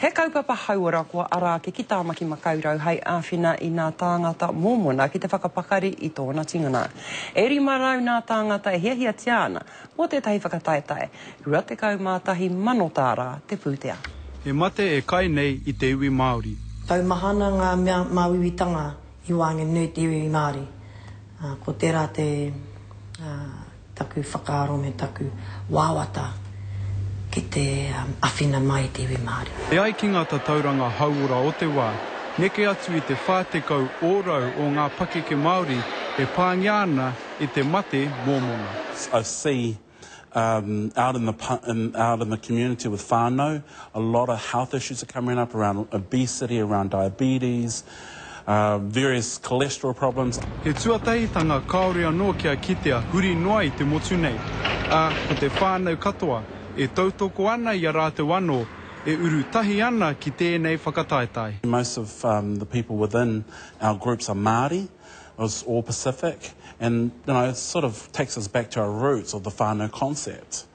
He kaupapa hauara kua ara ke ki tāmaki makaurau hei āwhina i nā tāngata mōmona ki te whakapakari i tōna tingana. E rima rau nā tāngata e hiahia tiana mō tētahi whakataetae. Rua te kau mātahi manotāra te pūtea. He mate e kai nei i te iwi Māori. Tau mahana ngā māwiwitanga i wānge nui te iwi Māori. Ko tērā te taku whakaaro me taku wāwata ki te awhina mai te iwi Māori. E ai ki ngā tauranga hauora o te wā, neke atu i te whātekau ōrau o ngā pakeke Māori e pāngia ana i te mate mōmona. I see out in the community with whānau, a lot of health issues are coming up around obesity, around diabetes, various cholesterol problems. He tuatahitanga kaore anō kia kitea huri noa i te motu nei. Ko te whānau katoa, e tautoko ana i a rātou anō, e uru tahi ana ki tēnei whakataetai. Most of the people within our groups are Māori, or Pacific, and it sort of takes us back to our roots of the whānau concept.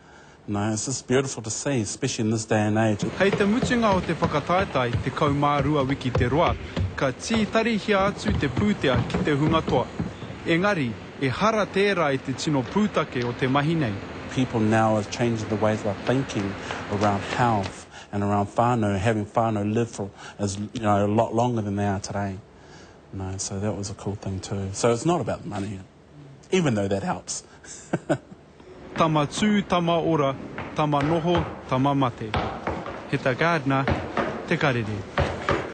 It's just beautiful to see, especially in this day and age. Hei te mutunga o te whakataetai, te kaumārua wiki te roa, ka tītari hia atu te pūtea ki te hungatoa. Engari, e hara tērā i te tino pūtake o te mahi nei. People now are changing the ways they're thinking around health and around whānau, having whānau live for a lot longer than they are today. So that was a cool thing too. So it's not about the money, even though that helps. Tama tū, tama ora, tama noho, tama mate. He tā Gardner, te karere.